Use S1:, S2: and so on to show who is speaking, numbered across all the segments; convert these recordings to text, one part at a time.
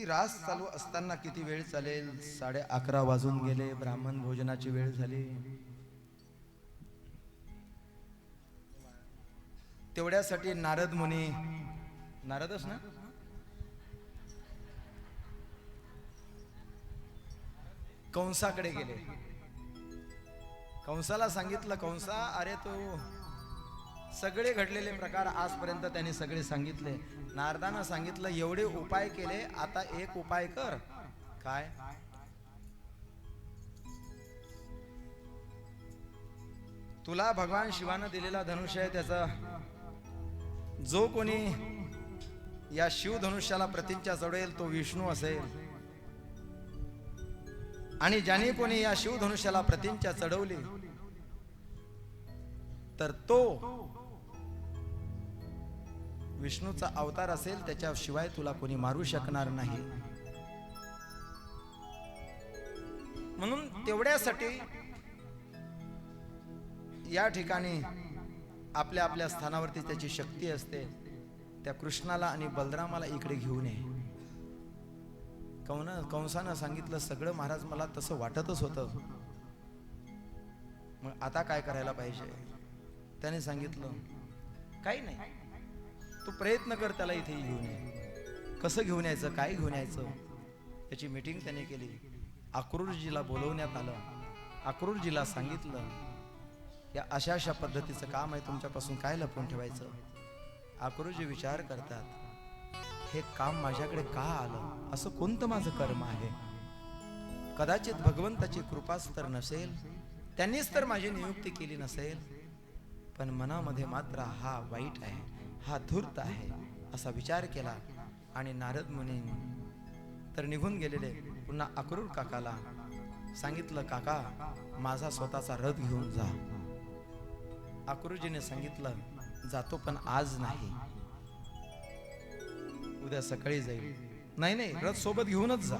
S1: ही रास चालू असताना किती वेळ चालेल? 11:30 वाजून गेले. ब्राह्मण भोजनाची वेळ झाली. तेवढ्यासाठी नारद मुनी, नारदच ना, कंसाकडे गेले. कंसाला सांगितलं, कंसा अरे तू सगळे घडलेले प्रकार आजपर्यंत त्यांनी सगळे सांगितले. नारदानं सांगितलं एवढे उपाय केले, आता एक उपाय कर. काय? तुला भगवान शिवानं दिलेला धनुष्य आहे, त्याचा जो कोणी या शिव धनुष्याला प्रतिज्ञा चढवेल तो विष्णू असेल, आणि ज्याने कोणी या शिव धनुष्याला प्रतिज्ञा चढवली तर तो विष्णूचा अवतार असेल, त्याच्याशिवाय तुला कोणी मारू शकणार नाही. म्हणून तेवढ्यासाठी या ठिकाणी आपल्या आपल्या स्थानावरती त्याची शक्ती असते. त्या कृष्णाला आणि बलरामाला इकडे घेऊन ये. कंसानं सांगितलं सगळं महाराज, मला तसं वाटतच होतं, मग आता काय करायला पाहिजे? त्याने सांगितलं काही नाही, तू प्रयत्न कर, त्याला इथे घेऊन ये. कसं घेऊन यायचं, काय घेऊन यायचं, याची मीटिंग त्याने केली. अक्रूरजीला बोलवण्यात आलं. अक्रूरजीला सांगितलं या अशा पद्धतीचं काम आहे, तुमच्यापासून काय लपवून ठेवायचं? अक्रूरजी विचार करतात, हे काम माझ्याकडे का आलं? असं कोणतं माझं कर्म आहे? कदाचित भगवंताची कृपाच तर नसेल, त्यांनीच तर माझी नियुक्ती केली नसेल, पण मनामध्ये मात्र हा वाईट आहे, हा धूर्त आहे असा विचार केला. आणि नारद मुनी तर निघून गेलेले. पुन्हा अक्रूर काकाला सांगितलं, काका माझा स्वतःचा रथ घेऊन जा. अक्रूरजीने सांगितलं जातो, पण आज नाही, उद्या सकाळी जाईल. नाही नाही, रथ सोबत घेऊनच जा.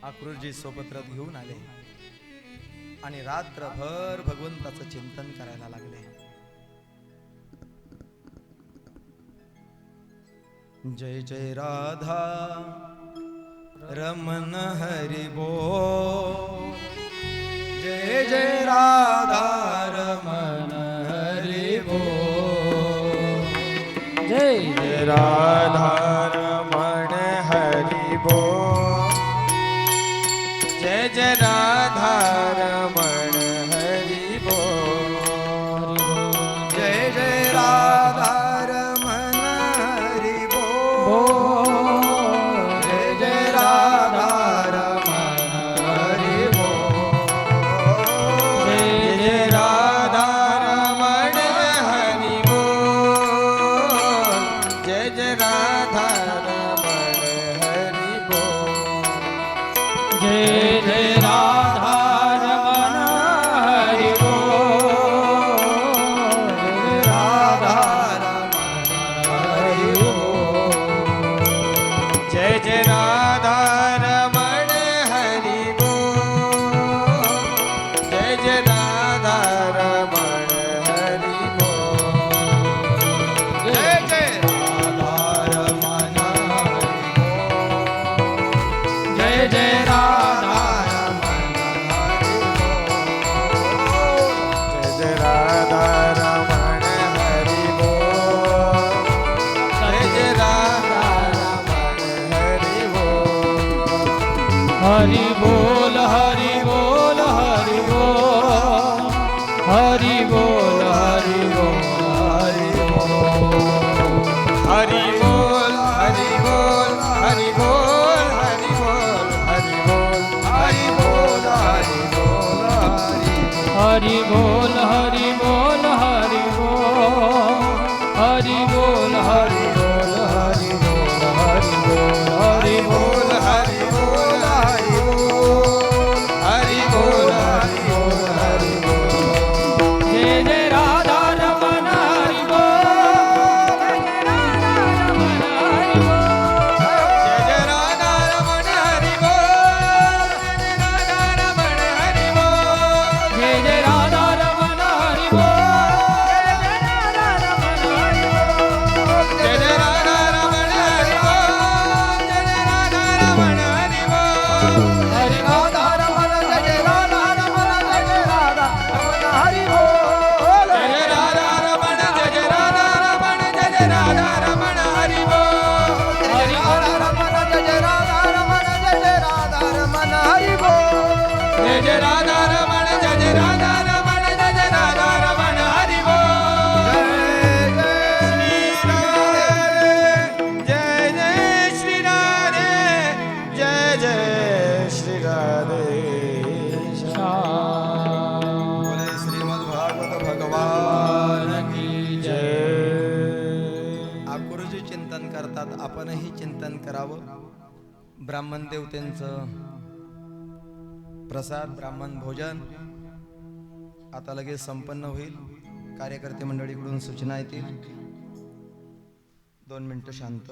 S1: अक्रूरजी सोबत रथ घेऊन आले आणि रात्रभर भगवंताचं चिंतन करायला लागले. जय जय राधा रमन हरि बोल, जय जय राधा रमन हरि बोल,
S2: जय जय राधा रमण हरि बोल, जय जय राधा रमण हरि बोल,
S1: जय जय राधा रमन हरि बोल, जय जय राधा रमन हरि बोल,
S2: जय जय राधा रमण हरि बोल, जय जय राधा रमण हरि बोल, जय जय राधा रमण हरि बोल, जय
S1: राधा रमन हरि बोल,
S2: जय जय राधा रमण हरि बोल, जय जय राधा रमण हरि बोल,
S1: जय जय राधा रमन हरि बोल,
S2: जय जय राधा
S1: रमन हरि बोल,
S2: जय जय राधा रमण हरि बोल, जय जय राधा रमण हरि बोल, हरि बोल हरि बोल हरि बोल, हरि बोल हरि बोल हरि बोल, हरि बोल हरि बोल हरि बोल हरि बोल हरि बोल हरि बोल हरि बोल, हरि बोल हरि बोल हरि बोल हरि बोल हरि बोल हरि बोल हरि बोल हरि बोल हरि बोल हरि बोल हरि बोल, जय जय राधा रमण हरि बोल, जय जय राधा रमण हरि बोल, जय जय राधा रमण हरि बोल, जय जय राधा रमण हरि बोल, जय
S1: करतात आपणही चिंतन करावं. ब्राह्मण देवतेंचं प्रसाद ब्राह्मण भोजन आता लगेच संपन्न होईल. कार्यकर्ते मंडळीकडून सूचना येतील. 2 मिनिटं शांत.